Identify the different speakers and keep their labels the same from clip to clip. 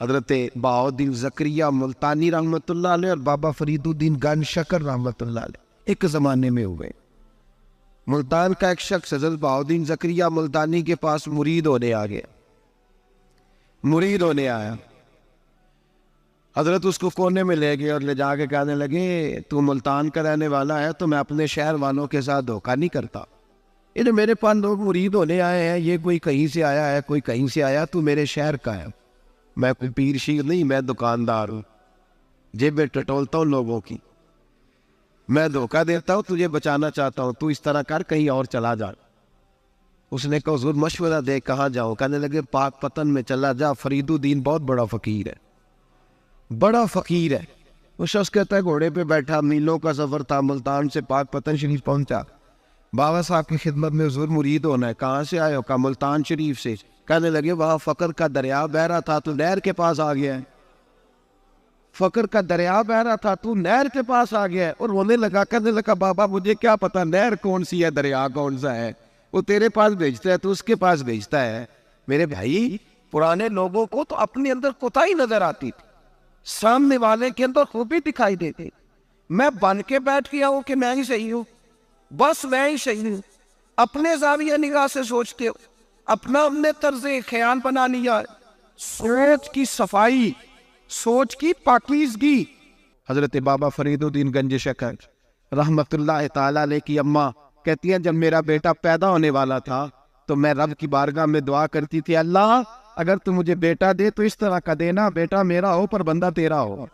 Speaker 1: حضرت بہاؤالدین زکریا ملتانی رحمۃ اللہ علیہ اور بابا فرید الدین گنج شکر رحمۃ اللہ علیہ ایک زمانے میں ہوئے۔ ملتان کا ایک شخص حضرت بہاؤالدین زکریا ملتانی کے پاس مرید ہونے آ گیا، مرید ہونے آیا۔ حضرت اس کو کونے میں لے گئے اور لے جا کے کہنے لگے تو ملتان کا رہنے والا ہے تو میں اپنے شہر والوں کے ساتھ دھوکہ نہیں کرتا، یہ میرے پاس لوگ مرید ہونے آئے ہیں، یہ کوئی کہیں سے آیا ہے کوئی کہیں سے آیا، تو میرے شہر کا ہے، میں کوئی پیر شیر نہیں، میں دکاندار ہوں، جیبیں ٹٹولتا ہوں لوگوں کی، میں دھوکہ دیتا ہوں، تجھے بچانا چاہتا ہوں، تو اس طرح کر کہیں اور چلا جا۔ اس نے کہا حضور مشورہ دے کہاں جاؤں؟ کہنے لگے پاک پتن میں چلا جا، فرید الدین بہت بڑا فقیر ہے، بڑا فقیر ہے۔ وہ شخص کہتا ہے گھوڑے پہ بیٹھا، میلوں کا سفر تھا، ملتان سے پاک پتن شریف پہنچا، بابا صاحب کی خدمت میں حضور مرید ہونا ہے، کہاں سے آئے ہو؟ کہا ملتان شریف سے۔ کہنے لگے وہاں فقر کا دریا بہ رہا تھا تو نہر کے پاس آ گیا ہے، فقر کا دریا بہ رہا تھا تو نہر کے پاس آ گیا ہے۔ اور رونے لگا، کہنے لگا بابا مجھے کیا پتا نہر کون سی ہے دریا کون سا ہے، وہ تیرے پاس بھیجتا ہے تو اس کے پاس بھیجتا ہے۔ میرے بھائی پرانے لوگوں کو تو اپنے اندر کوتاہی نظر آتی تھی، سامنے والے کے اندر خوبی دکھائی دیتی۔ میں بن کے بیٹھ گیا ہوں کہ میں ہی صحیح ہوں، بس میں ہی صحیح ہوں، اپنے زاویہ نگاہ سے سوچتے ہو، اپنا ہم نے طرز خیال بنا لیا۔ سوچ کی صفائی، سوچ کی پاکیزگی۔ حضرت بابا فرید الدین گنج شکر رحمت اللہ تعالی علیہ کی اماں کہتی ہیں جب میرا بیٹا پیدا ہونے والا تھا تو میں رب کی بارگاہ میں دعا کرتی تھی، اللہ اگر تو مجھے بیٹا دے تو اس طرح کا دینا بیٹا میرا ہو پر بندہ تیرا ہو،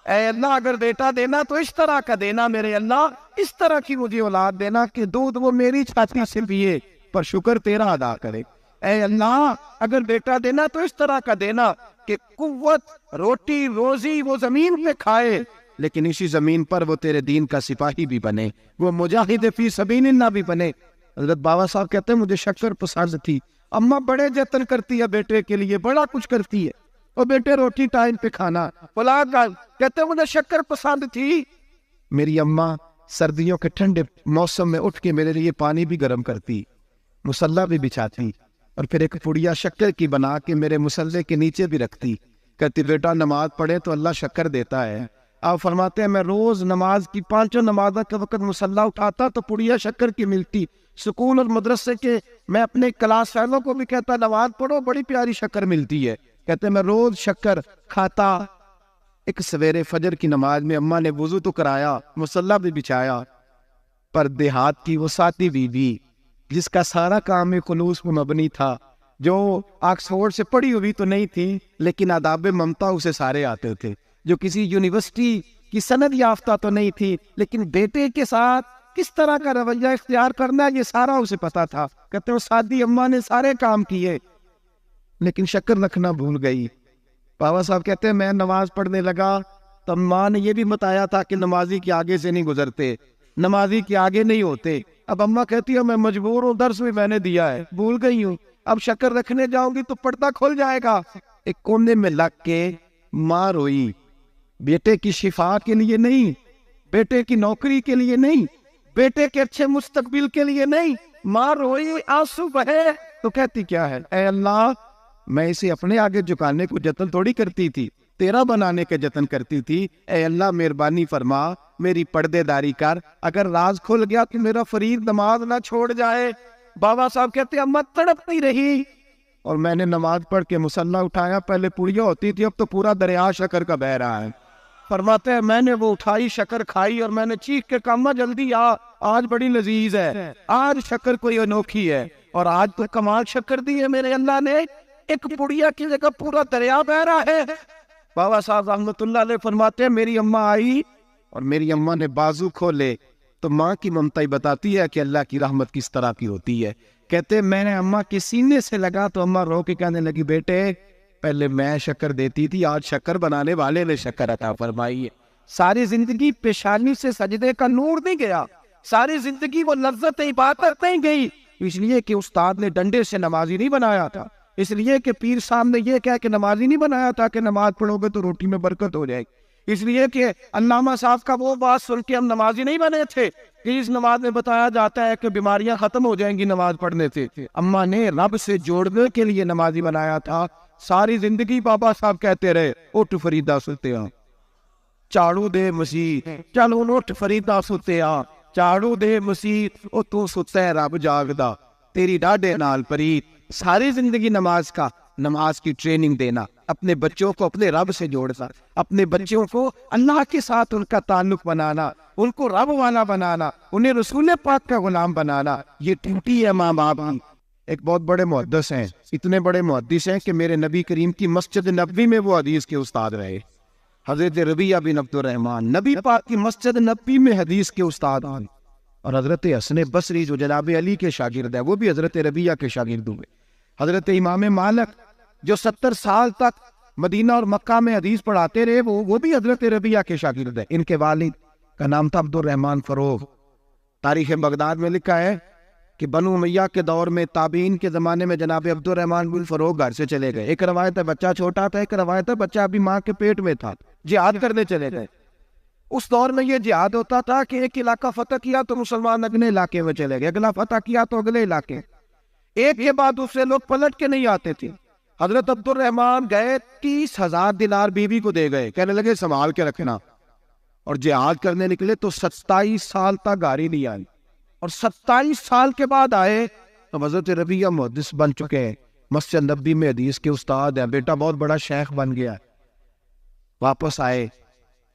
Speaker 1: اے اللہ اگر بیٹا دینا تو اس طرح کا دینا، میرے اللہ اس طرح کی مجھے اولاد دینا کہ دودھ وہ میری چھاتی سے پیے پر شکر تیرا ادا کرے، اے اللہ اگر بیٹا دینا تو اس طرح کا دینا کہ قوت روٹی روزی وہ زمین پہ کھائے لیکن اسی زمین پر وہ تیرے دین کا سپاہی بھی بنے، وہ مجاہد فی سبیل اللہ بھی بنے۔ حضرت بابا صاحب کہتے ہیں مجھے شکر پسند تھی، اماں بڑے جتن کرتی ہے بیٹے کے لیے، بڑا کچھ کرتی ہے، اور بیٹے روٹی ٹائم پہ کھانا، اولاد کہتے ہیں مجھے شکر پسند تھی۔ میری اماں سردیوں کے ٹھنڈے موسم میں اٹھ کے میرے لیے پانی بھی گرم کرتی، مصلی بھی بچھاتی، اور پھر ایک پڑیا شکر کی بنا کے میرے مصلی کے نیچے بھی رکھتی، کہتی بیٹا نماز پڑھے تو اللہ شکر دیتا ہے۔ آپ فرماتے ہیں میں روز نماز کی 5 نمازوں کے وقت مصلی اٹھاتا تو پڑیا شکر کی ملتی، سکول اور مدرسے کے میں اپنے کلاس فیلوں کو بھی کہتا نماز پڑھو بڑی پیاری شکر ملتی ہے، کہتے میں روز شکر کھاتا۔ ایک سویرے فجر کی نماز میں اماں نے وضو تو کرایا، مصلی بھی بچھایا، پر دیہات کی وہ ساتھی بیوی جس کا سارا کام خلوص پر مبنی تھا، جو آکسفورڈ سے پڑھی ہوئی تو نہیں تھی لیکن آداب ممتا اسے سارے آتے تھے، جو کسی یونیورسٹی کی سند یافتہ تو نہیں تھی لیکن بیٹے کے ساتھ کس طرح کا رویہ اختیار کرنا ہے یہ سارا اسے پتا تھا۔ کہتے ہیں سادی اماں نے سارے کام کیے لیکن شکر رکھنا بھول گئی۔ بابا صاحب کہتے ہیں میں نماز پڑھنے لگا تو اماں نے یہ بھی بتایا تھا کہ نمازی کے آگے سے نہیں گزرتے، نمازی کے آگے نہیں ہوتے۔ اب اماں کہتی ہے میں مجبور ہوں، درس بھی میں نے دیا ہے بھول گئی ہوں، اب شکر رکھنے جاؤں گی تو پردہ کھل جائے گا۔ ایک کونے میں لگ کے ماں روئی، بیٹے کی شفا کے لیے نہیں، بیٹے کی نوکری کے لیے نہیں، بیٹے کے اچھے مستقبل کے لیے نہیں، ماں روئی آنسو بہے تو کہتی کیا ہے، اے اللہ میں اسے اپنے آگے جھکانے کو جتن تھوڑی کرتی تھی، تیرا بنانے کے جتن کرتی تھی، اے اللہ مہربانی فرما میری پردے داری کر، اگر راز کھل گیا تو میرا فرید نماز نہ چھوڑ جائے۔ بابا صاحب کہتے ہیں اماں تڑپتی رہی اور میں نے نماز پڑھ کے مصلی اٹھایا، پہلے پڑیا ہوتی تھی اب تو پورا دریا شکر کا بہ رہا ہے۔ فرماتے ہیں میں نے وہ اٹھائی شکر کھائی اور میں نے چیخ کے کہا اماں جلدی آج بڑی لذیذ ہے، آج شکر کوئی انوکھی ہے، اور آج تو کمال شکر دی ہے میرے اللہ نے، ایک پڑیا کی جگہ پورا دریا بہ رہا ہے۔ بابا صاحب رحمت اللہ علیہ فرماتے ہیں میری اماں آئی اور میری اماں نے بازو کھولے تو ماں کی ممتا ہی بتاتی ہے کہ اللہ کی رحمت کس طرح کی ہوتی ہے۔ کہتے میں نے اماں کے سینے سے لگا تو اماں رو کے کہنے لگی بیٹے پہلے میں شکر دیتی تھی، آج شکر بنانے والے نے شکر عطا فرمائی ہے۔ ساری زندگی پیشانی سے سجدے کا نور نہیں گیا، ساری زندگی وہ لذت عبادت نہیں گئی، اس لیے کہ استاد نے ڈنڈے سے نمازی نہیں بنایا تھا، اس لیے کہ پیر صاحب نے یہ کہا کہ نمازی نہیں بنایا تھا کہ نماز پڑھو گے تو روٹی میں برکت ہو جائے گی، اس لیے کہ علامہ صاحب کا وہ بات سن کے ہم نمازی نہیں بنے تھے کہ اس نماز میں بتایا جاتا ہے کہ بیماریاں ختم ہو جائیں گی نماز پڑھنے سے. اماں نے رب سے جوڑنے کے لیے نمازی بنایا تھا. ساری زندگی بابا صاحب کہتے رہے اٹھ فریدا ستیا چاڑو دے مسیح, چلو اٹھ فریدا ستیا چاڑو دے مسیح, او تو ستا ہے رب جاگدا تیری ڈاڈے نال پرید. ساری زندگی نماز کی ٹریننگ دینا, اپنے بچوں کو اپنے رب سے جوڑنا, اپنے بچوں کو اللہ کے ساتھ ان کا تعلق بنانا, ان کو رب والا بنانا, انہیں رسول پاک کا غلام بنانا, یہ ڈیوٹی ہے ماں باپ کی. ایک بہت بڑے محدث ہیں, اتنے بڑے محدث ہیں کہ میرے نبی کریم کی مسجد نبوی میں وہ حدیث کے استاد رہے. حضرت ربیعہ بن عبد الرحمن نبی پاک کی مسجد نبوی میں حدیث کے استاد ہیں. اور حضرت حسن بصری جو جناب علی کے شاگرد ہیں وہ بھی حضرت ربیعہ کے شاگرد ہوئے. حضرت امام مالک جو 70 سال تک مدینہ اور مکہ میں حدیث پڑھاتے رہے وہ بھی حضرت ربیعہ کے شاگرد ہیں. ان کے والد کا نام تھا عبد الرحمن فروغ. تاریخ بغداد میں لکھا ہے کہ بنو امیہ کے دور میں تابعین کے زمانے میں جناب عبد الرحمن بن فروغ گھر سے چلے گئے. ایک روایت ہے بچہ چھوٹا تھا, ایک روایت ہے بچہ ابھی ماں کے پیٹ میں تھا, جہاد کرنے چلے گئے. اس دور میں یہ جہاد ہوتا تھا کہ ایک علاقہ فتح کیا تو مسلمان اگلے علاقے میں چلے گئے, اگلا فتح کیا تو اگلے علاقے, ایک کے بعد دوسرے لوگ پلٹ کے نہیں آتے تھے. حضرت عبد الرحمن گئے 30,000 دینار بیوی کو دے گئے, کہنے لگے سنبھال کے رکھنا. اور جہاد کرنے نکلے تو 27 سال تک گاڑی نہیں آئی, اور 27 سال کے بعد آئے تو حضرت ربیعہ محدث بن چکے ہیں, مسجد نبوی میں حدیث کے استاد ہیں, بیٹا بہت بڑا شیخ بن گیا. واپس آئے,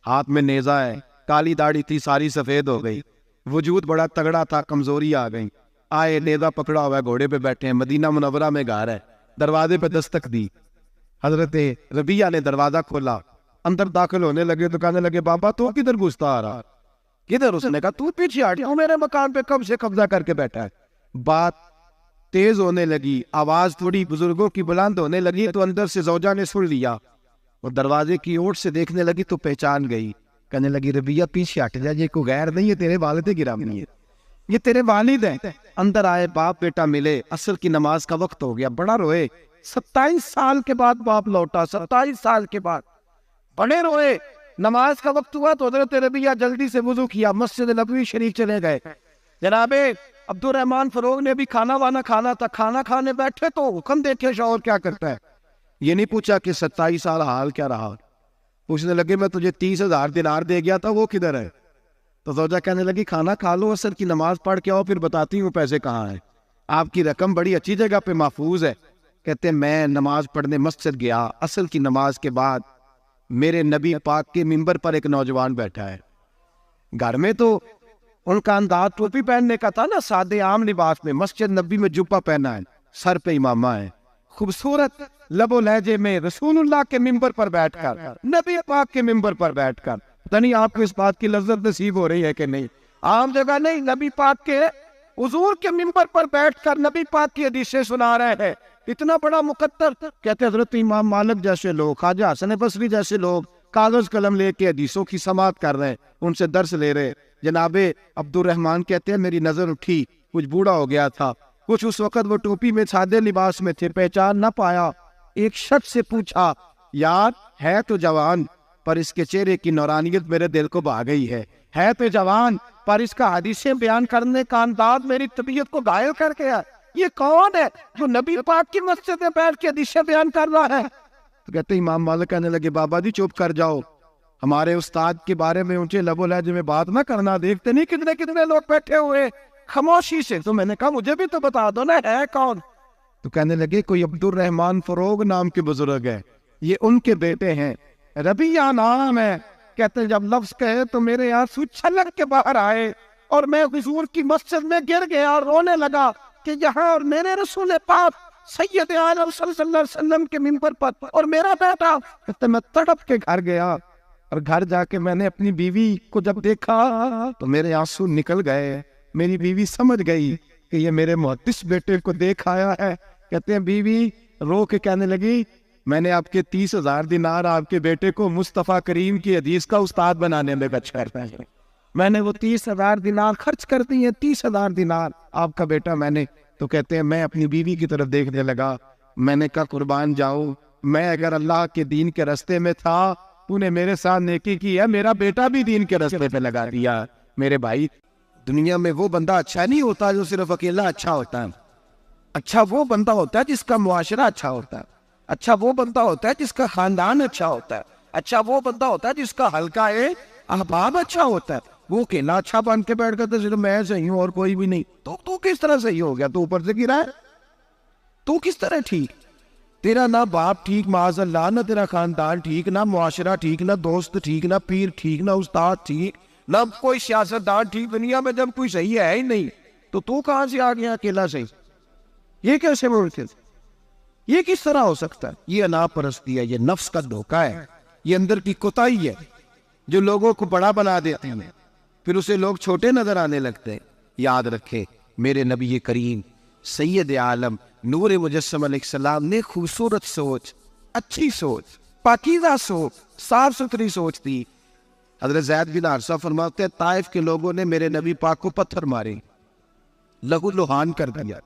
Speaker 1: ہاتھ میں نیزہ ہے, کالی داڑھی تھی ساری سفید ہو گئی, وجود بڑا تگڑا تھا, کمزوری آ گئی. آئے, نیزہ پکڑا ہوا ہے, گھوڑے پہ بیٹھے ہیں, مدینہ منورہ میں گھر ہے, دروازے پہ دستک دی. حضرت ربیعہ نے دروازہ کھولا, اندر داخل ہونے لگے تو کہنے لگے بابا تو کدھر گھستا آ رہا, کدھر؟ اس نے کہا تو پیچھے ہٹ, میرے مکان پہ کب سے قبضہ کر کے بیٹھا ہے. بات تیز ہونے لگی, آواز تھوڑی بزرگوں کی بلند ہونے لگی تو اندر سے زوجہ نے سن لیا. وہ دروازے کی اوٹ سے دیکھنے لگی تو پہچان گئی, کہنے لگی ربیعہ پیچھے ہٹ جا, یہ کوئی غیر نہیں ہے, تیرے والد گرامی ہے, یہ تیرے والد ہیں. اندر آئے, باپ بیٹا ملے, عصر کی نماز کا وقت ہو گیا, بڑا روئے. 27 سال کے بعد باپ لوٹا, 27 سال کے بعد بڑے روئے. نماز کا وقت ہوا تو حضرت ربیعہ جلدی سے وضو کیا, مسجد نبوی شریف چلے گئے. جناب عبد الرحمن فروغ نے بھی کھانا وانا کھانا تھا, کھانا کھانے بیٹھے تو حکم دیکھے شوہر کیا کرتا ہے. یہ نہیں پوچھا کہ 27 سال حال کیا رہا, پوچھنے لگے میں تجھے 30,000 دینار دے گیا تھا, وہ کدھر ہے؟ تو زوجہ کہنے لگی کھانا کھا لو, عصر کی نماز پڑھ کے آؤ, پھر بتاتی ہوں پیسے کہاں ہیں. آپ کی رقم بڑی اچھی جگہ پہ محفوظ ہے. کہتے ہیں میں نماز پڑھنے مسجد گیا, عصر کی نماز کے بعد میرے نبی پاک کے منبر پر ایک نوجوان بیٹھا ہے. گھر میں تو ان کا انداز ٹوپی پہننے کا تھا نا, سادے عام لباس میں, مسجد نبی میں جبہ پہنا ہے, سر پہ امامہ ہے, خوبصورت لب و لہجے میں رسول اللہ کے منبر پر بیٹھ کر, نبی پاک کے منبر پر بیٹھ کر, پتہ نہیں آپ کو اس بات کی لذت نصیب ہو رہی ہے کہ نہیں, عام جگہ نہیں, نبی پاک کے حضور کے منبر پر بیٹھ کر نبی پاک کی حدیثیں سنا رہے ہیں. اتنا بڑا مقدر. کہتے حضرت امام مالک جیسے لوگ, خواجہ حسن بصری جیسے لوگ کاغذ قلم لے کے حدیثوں کی سماعت کر رہے ہیں, ان سے درس لے رہے. جناب عبد الرحمن کہتے ہیں میری نظر اٹھی, کچھ بوڑھا ہو گیا تھا, کچھ اس وقت وہ ٹوپی میں سادے لباس میں تھے, پہچان نہ پایا. ایک شخص سے پوچھا یار ہے تو جوان پر اس کے چہرے کی نورانیت میرے دل کو بھا گئی ہے تو جوان پر اس کا حدیثیں بیان کرنے کا انداز میری طبیعت کو گھائل کر گیا. یہ کون ہے جو نبی پاک کی مسجد میں بیٹھ کے حدیثیں بیان کر رہا ہے؟ تو کہتے امام مالک کہنے لگے بابا جی چپ کر جاؤ, ہمارے استاد کے بارے میں اونچے لب و لہجے میں بات نہ کرنا, دیکھتے نہیں کتنے کتنے لوگ بیٹھے ہوئے خاموشی سے. تو میں نے کہا مجھے بھی تو بتا دو نا ہے کون. تو کہنے لگے کوئی عبد الرحمن فروغ نام کے بزرگ ہے, یہ ان کے بیٹے ہیں, ربیعہ نام ہے. کہتے ہیں جب لفظ کہے تو میرے آنسو چھلک کے باہر آئے اور میں حضور کی مسجد میں گر گیا اور رونے لگا کہ یہاں اور میرے رسول پاک سید عالم صلی اللہ علیہ وسلم کے منبر پر اور میرا بیٹا. کہتے میں تڑپ کے گھر گیا اور گھر جا کے میں نے اپنی بیوی کو جب دیکھا تو میرے آنسو نکل گئے. میری بیوی سمجھ گئی کہ یہ میرے محدث بیٹے کو دیکھ آیا ہے. کہتے ہیں بیوی رو کے کہنے لگی میں نے آپ کے 30,000 دینار آپ کے بیٹے کو مصطفیٰ کریم کی حدیث کا استاد بنانے میں خرچ کرتا ہے. میں نے وہ 30,000 دینار خرچ کر دی ہیں, 30,000 دینار آپ کا بیٹا میں نے. تو کہتے ہیں میں اپنی بیوی کی طرف دیکھنے لگا, میں نے کہا قربان جاؤں, میں اگر اللہ کے دین کے راستے میں تھا
Speaker 2: تو نے میرے ساتھ نیکی کی ہے, میرا بیٹا بھی دین کے راستے پہ لگا دیا. میرے بھائی,
Speaker 1: دنیا میں وہ بندہ اچھا نہیں ہوتا جو صرف اکیلا اچھا ہوتا ہے. اچھا وہ بندہ ہوتا ہے جس کا معاشرہ اچھا ہوتا ہے. اچھا وہ بندہ ہوتا ہے جس کا خاندان اچھا ہوتا ہے. اچھا وہ بندہ ہوتا ہے جس کا حلقہ احباب اچھا ہوتا ہے. وہ اکیلا اچھا بن کے بیٹھ کر صرف میں صحیح ہوں اور کوئی بھی نہیں. تو کس طرح صحیح ہو گیا؟ تو اوپر سے گرا ہے. تو کس طرح ٹھیک؟ تیرا نہ باپ ٹھیک معاذ اللہ, نہ تیرا خاندان ٹھیک, نہ معاشرہ ٹھیک, نہ دوست ٹھیک, نہ پیر ٹھیک, نہ استاد ٹھیک, نہ کوئی سیاستدان ٹھیک. دنیا میں جب کوئی صحیح ہے ہی نہیں تو کہاں سے آ گیا اکیلا صحیح؟ یہ کیسے ممکن؟ یہ کس طرح ہو سکتا ہے؟ یہ انا پرستی ہے, یہ نفس کا دھوکہ ہے, یہ اندر کی کوتاہی ہے جو لوگوں کو بڑا بنا دیتے ہیں, پھر اسے لوگ چھوٹے نظر آنے لگتے ہیں. یاد رکھے میرے نبی کریم سید عالم نور مجسم علیہ السلام نے خوبصورت سوچ, اچھی سوچ, پاکیزہ سوچ, صاف ستھری سوچ دی. حضرت زید بن حارثہ فرماتے ہیں طائف کے لوگوں نے میرے نبی پاک کو پتھر مارے, لہو لہان کر دیا.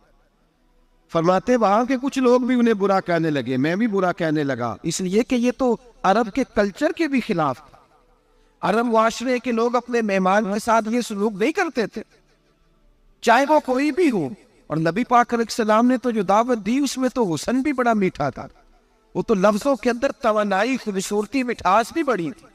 Speaker 1: فرماتے وہاں کے کچھ لوگ بھی انہیں برا کہنے لگے, میں بھی برا کہنے لگا, اس لیے کہ یہ تو عرب کے کلچر کے بھی خلاف تھا. عرب معاشرے کے لوگ اپنے مہمان کے ساتھ یہ سلوک نہیں کرتے تھے, چاہے وہ کوئی بھی ہو. اور نبی پاک علیہ السلام نے تو جو دعوت دی اس میں تو حسن بھی بڑا میٹھا تھا, وہ تو لفظوں کے اندر توانائی, خوبصورتی, مٹھاس بھی بڑی تھی.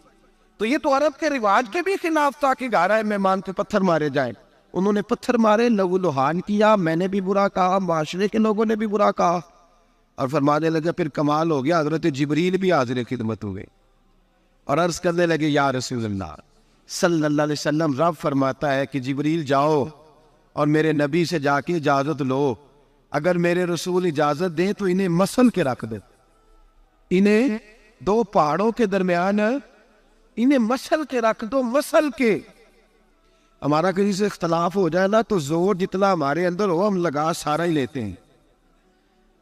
Speaker 1: تو یہ تو عرب کے رواج کے بھی خلاف تھا کہ گھر مہمان پہ پتھر مارے جائیں. انہوں نے پتھر مارے, لہو لہان کیا, میں نے بھی برا کہا, معاشرے کے لوگوں نے بھی برا کہا. اور فرمانے لگے پھر کمال ہو گیا, حضرت جبریل بھی حاضر خدمت ہوئے اور عرض کرنے لگے یا رسول اللہ صلی اللہ علیہ وسلم, رب فرماتا ہے کہ جبریل جاؤ اور میرے نبی سے جا کے اجازت لو, اگر میرے رسول اجازت دیں تو انہیں مسل کے رکھ دے, انہیں دو پہاڑوں کے درمیان انہیں مسل کے رکھ دو, مسل کے. ہمارا کسی سے اختلاف ہو جائے نا تو زور جتنا ہمارے اندر ہو ہم لگا سارا ہی لیتے ہیں.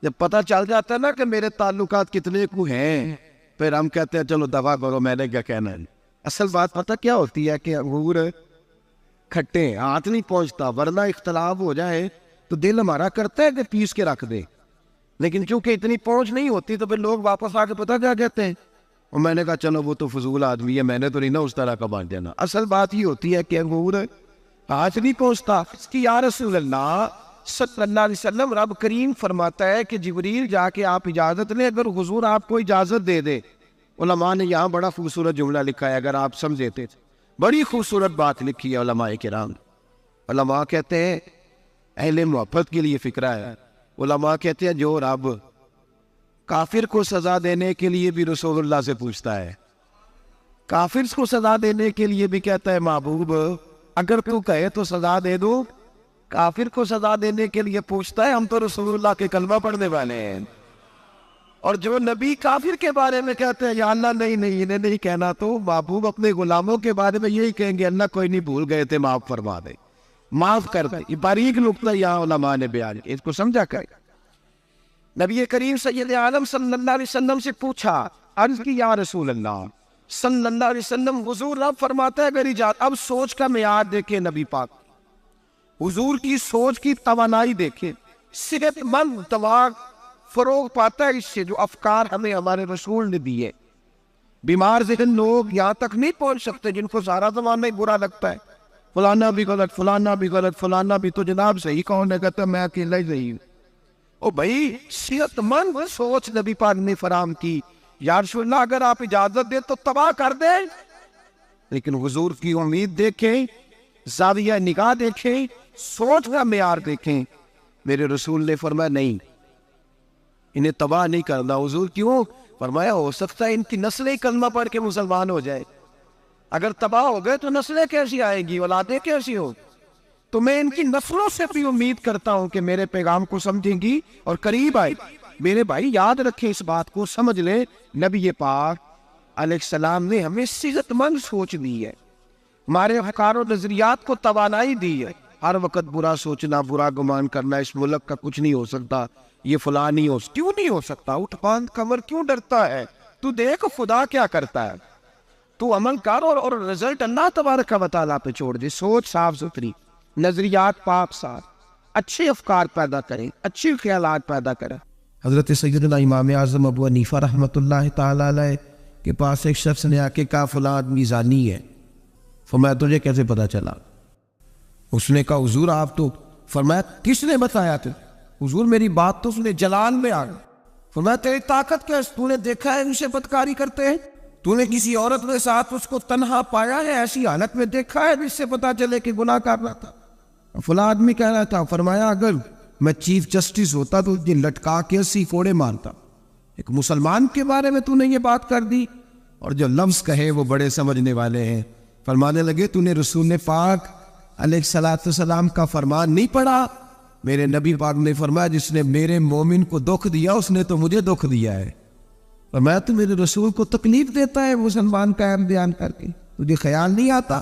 Speaker 1: جب پتہ چل جاتا ہے نا کہ میرے تعلقات کتنے کو ہیں, پھر ہم کہتے ہیں چلو دفع کرو, میں نے کیا کہنا ہے. اصل بات پتہ کیا ہوتی ہے کہ انگور کھٹے ہاتھ نہیں پہنچتا, ورنہ اختلاف ہو جائے تو دل ہمارا کرتا ہے کہ پیس کے رکھ دے, لیکن چونکہ اتنی پہنچ نہیں ہوتی تو پھر لوگ واپس آ کے پتہ کیا کہتے ہیں, اور میں نے کہا چلو وہ تو فضول آدمی ہے, میں نے تو نہیں نا اس طرح کا بانٹ دینا. اصل بات یہ ہوتی ہے کہ انگور ہاتھ نہیں پہنچتا. اس کی یا رسول اللہ صلی اللہ علیہ وسلم, رب کریم فرماتا ہے کہ جبریل جا کے آپ اجازت لیں, اگر حضور آپ کو اجازت دے دے. علماء نے یہاں بڑا خوبصورت جملہ لکھا ہے, اگر آپ سمجھتے تھے, بڑی خوبصورت بات لکھی ہے علماء کرام. علماء کہتے ہیں اہل محبت کے لیے فکرہ ہے. علماء کہتے ہیں جو رب کافر کو سزا دینے کے لیے بھی رسول اللہ سے پوچھتا ہے, کافر کو سزا دینے کے لیے بھی کہتا ہے محبوب اگر تو کہے تو سزا دے دو, کافر کو سزا دینے کے لیے پوچھتا ہے. ہم تو رسول اللہ کے کلمہ پڑھنے والے ہیں, اور جو نبی کافر کے بارے میں کہتے ہیں یا اللہ نہیں انہیں نہیں کہنا, تو محبوب اپنے غلاموں کے بارے میں یہی کہیں گے اللہ کوئی نہیں, بھول گئے تھے, معاف فرما دے, معاف کر دے. یہ باریک نقطہ یہاں علماء نے بیان کیا, اس کو سمجھا کر. نبی کریم سید عالم صلی اللہ علیہ وسلم سے پوچھا, عرض کی یا رسول اللہ صلی اللہ علیہ وسلم, حضور رب فرماتا ہے اگر اجازت. اب سوچ کا معیار دیکھیں نبی پاک, حضور کی سوچ کی توانائی دیکھیں. صحت مند دماغ فروغ پاتا ہے اس سے جو افکار ہمیں ہمارے رسول نے دیے. بیمار ذہن لوگ یہاں تک نہیں پہنچ سکتے جن کو سارا زمانہ ہی برا لگتا ہے, فلانا بھی غلط, فلانا بھی غلط, فلانا بھی, تو جناب صحیح کون ہے؟ کہتا میں اکیلا ہی صحیح ہوں. او بھائی صحت مند سوچ نبی پاک نے فراہم کی. یا رسول اللہ اگر آپ اجازت دیں تو تباہ کر دیں, لیکن حضور کی امید دیکھیں, زاویہ نگاہ دیکھیں, سوچ کا معیار دیکھیں. میرے رسول نے فرمایا نہیں, انہیں تباہ نہیں کرنا. حضور کیوں؟ فرمایا ہو سکتا ہے ان کی نسلیں کلمہ پڑھ کے مسلمان ہو جائے, اگر تباہ ہو گئے تو نسلیں کیسی آئیں گی, اولادیں کیسی ہو. تو میں ان کی نسلوں سے بھی امید کرتا ہوں کہ میرے پیغام کو سمجھیں گی اور قریب آئے. میرے بھائی یاد رکھیں اس بات کو, سمجھ لیں نبی پاک علیہ السلام نے ہمیں صحت مند سوچ دی ہے, ہمارے افکار و نظریات کو توانائی دی ہے. ہر وقت برا سوچنا, برا گمان کرنا, اس ملک کا کچھ نہیں ہو سکتا, یہ فلاں نہیں ہو, کیوں نہیں ہو سکتا؟ اٹھ باندھ کمر کیوں ڈرتا ہے؟ تو دیکھ خدا کیا کرتا ہے, تو عمل کر اور رزلٹ اللہ تبارک و تعالیٰ پہ چھوڑ دے. سوچ صاف ستھری, نظریات پاک صاف, اچھے افکار پیدا کریں, اچھے خیالات پیدا کریں. حضرت سیدنا امام اعظم ابو حنیفہ رحمۃ اللہ تعالی علیہ کے پاس ایک شخص نے آ کے کہا فلاں آدمی زانی ہے. فرمایا تجھے کیسے پتا چلا؟ اس نے کہا حضور آپ تو. فرمایا کس نے بتایا تھے؟ حضور میری بات تو اس نے جلال میں آ گئی. فرمایا تیری طاقت کیا ہے؟ تو نے دیکھا ہے اسے بدکاری کرتے ہیں؟ تو نے کسی عورت کے ساتھ اس کو تنہا پایا ہے ایسی حالت میں دیکھا ہے جس سے پتا چلے کہ گناہ کر رہا تھا؟ فلاں آدمی کہہ رہا تھا. فرمایا اگر میں چیف جسٹس ہوتا تو یہ لٹکا کے 80 کوڑے مارتا. ایک مسلمان کے بارے میں تو نے یہ بات کر دی. اور جو لفظ کہے وہ بڑے سمجھنے والے ہیں. فرمانے لگے تو نے رسول پاک علیہ الصلوۃ والسلام کا فرمان نہیں پڑھا؟ میرے نبی پاک نے فرمایا جس نے میرے مومن کو دکھ دیا اس نے تو مجھے دکھ دیا ہے. فرمایا تو میرے رسول کو تکلیف دیتا ہے مسلمان کا عیب بیان کر کے، تجھے خیال نہیں آتا؟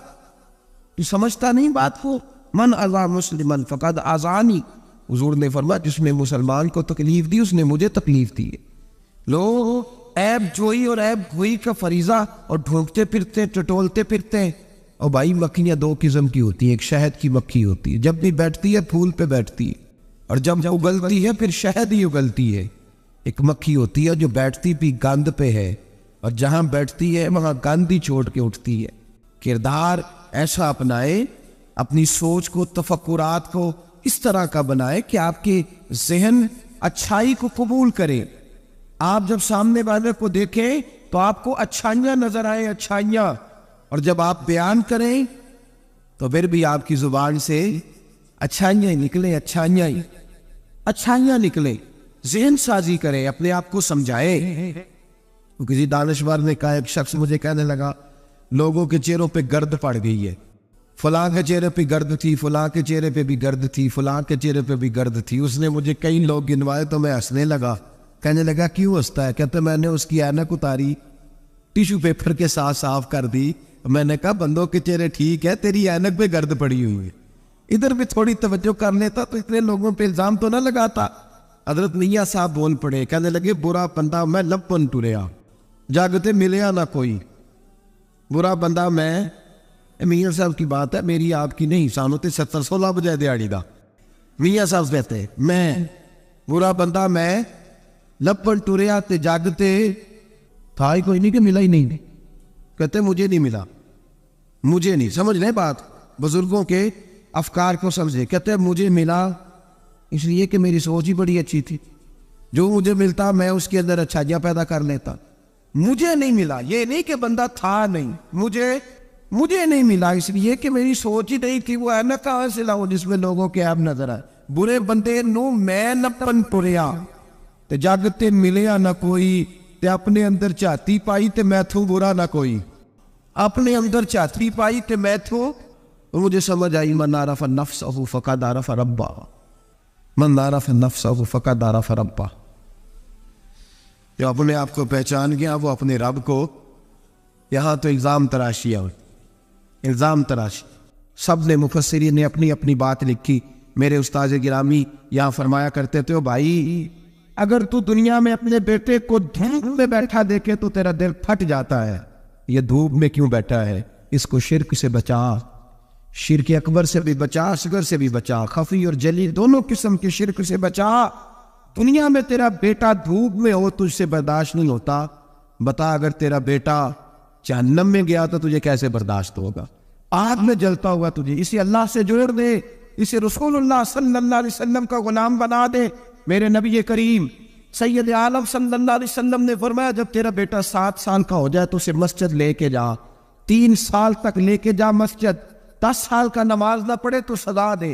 Speaker 1: تو سمجھتا نہیں بات کو؟ من اذا مسلمن فقد اذانی. حضور نے فرمایا جس نے مسلمان کو تکلیف دی اس نے مجھے تکلیف دی ہے. لوگ عیب جوئی اور عیب گوئی کا فریضہ اور ڈھونکتے پھرتے ٹٹولتے پھرتے ہیں. اور بھائی مکھیاں دو قسم کی ہوتی ہیں، ایک شہد کی مکھی ہوتی ہے، جب بھی بیٹھتی ہے پھول پہ بیٹھتی ہے، اور جب اگلتی ہے پھر شہد ہی اگلتی ہے. ایک مکھی ہوتی ہے جو بیٹھتی بھی گند پہ ہے اور جہاں بیٹھتی ہے وہاں گند ہی چھوڑ کے اٹھتی ہے. کردار ایسا اپنائے، اپنی سوچ کو تفکرات کو اس طرح کا بنائے کہ آپ کے ذہن اچھائی کو قبول کرے. آپ جب سامنے والے کو دیکھیں تو آپ کو اچھائیاں نظر آئیں، اچھائیاں. اور جب آپ بیان کریں تو پھر بھی آپ کی زبان سے اچھائیاں نکلیں، اچھائیاں نکلیں. ذہن سازی کریں، اپنے آپ کو سمجھائے. کسی دانشور نے کہا، ایک شخص مجھے کہنے لگا لوگوں کے چہروں پہ گرد پڑ گئی ہے، فلاں کے چہرے پہ گرد تھی، فلاں کے چہرے پہ بھی گرد تھی، فلاں کے چہرے پہ بھی گرد تھی. اس نے مجھے کئی لوگ گنوائے تو میں ہنسنے لگا. کہنے لگا کیوں ہنستا ہے؟ کہتے میں نے اس کی اینک اتاری، ٹیشو پیپر کے ساتھ صاف کر دی. میں نے کہا بندوں کے چہرے ٹھیک ہے، تیری اینک پہ گرد پڑی ہوئی ہے. ادھر بھی تھوڑی توجہ کر لیتا تو اتنے لوگوں پہ الزام تو نہ لگاتا. حضرت میاں صاحب بول پڑے، کہنے لگے برا بندہ میں لپن ٹریا، جاگتے ملیا نہ کوئی. برا بندہ میں، میاں صاحب کی بات ہے میری آپ کی نہیں، سانو تے 70-16 بجے دیہڑی دا. میاں صاحب کہتے میں برا بندہ میں لپن ٹریا تے جاگتے تھا ہی کوئی نہیں کہ ملا ہی نہیں. کہتے مجھے نہیں ملا، مجھے نہیں. سمجھ لیں بات، بزرگوں کے افکار کو سمجھے. کہتے مجھے ملا اس لیے کہ میری سوچ ہی بڑی اچھی تھی، جو مجھے ملتا میں اس کے اندر اچھائیاں پیدا کر لیتا. مجھے نہیں ملا، یہ نہیں کہ بندہ تھا نہیں، مجھے نہیں ملا اس لیے کہ میری سوچ ہی نہیں تھی. وہ اینک کہاں سے لاؤ جس میں لوگوں کے عیب نظر آئے. برے بندے نو میں نپن ٹریا تے جاگتے ملیا نہ کوئی، تے اپنے اندر چاہتی پائی تے میں تھوں برا نہ کوئی. اپنے اندر چاہتی پائی تے میں تھوں. مجھے سمجھ آئی من عرف نفسہ فقد عرف ربہ، من عرف نفسہ فقد عرف ربہ. جو اپنے آپ کو پہچان گیا وہ اپنے رب کو. یہاں تو الزام تراشی ہے، الزام تراشی. سب نے مفسرین نے اپنی اپنی بات لکھی. میرے استاذ گرامی یہاں فرمایا کرتے تھے بھائی اگر تو دنیا میں اپنے بیٹے کو دھوپ میں بیٹھا دیکھے تو تیرا دل پھٹ جاتا ہے. یہ دھوپ میں کیوں بیٹھا ہے؟ اس کو شرک سے بچا، شرک اکبر سے بھی بچا، اصغر سے بھی بچا، خفی اور جلی دونوں قسم کے شرک سے بچا. دنیا میں تیرا بیٹا دھوپ میں ہو تجھ سے برداشت نہیں ہوتا، بتا اگر تیرا بیٹا جہنم میں گیا تو تجھے کیسے برداشت ہوگا؟ آگ میں جلتا ہوا تجھے. اسے اللہ سے جوڑ دے، اسے رسول اللہ صلی اللہ علیہ وسلم کا غلام بنا دے. میرے نبی کریم سید عالم صلی اللہ علیہ وسلم نے فرمایا جب تیرا بیٹا 7 سال کا ہو جائے تو اسے مسجد لے کے جا، 3 سال تک لے کے جا مسجد. 10 سال کا نماز نہ پڑھے تو سزا دے.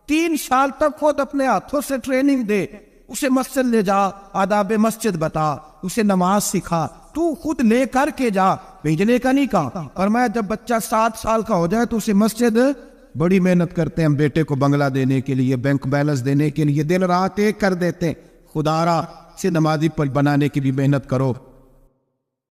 Speaker 1: 3 سال تک خود اپنے ہاتھوں سے ٹریننگ دے، اسے مسجد لے جا، آداب مسجد بتا، اسے نماز سکھا. تو خود لے کر کے جا، بھیجنے کا نہیں کہا. فرمایا جب بچہ 7 سال کا ہو جائے تو اسے مسجد، بڑی محنت کرتے ہیں ہم بیٹے کو بنگلہ دینے کے لیے، بینک بیلنس دینے کے لیے، دن رات ایک کر دیتے ہیں. خدا را سے نمازی پر بنانے کی بھی محنت کرو.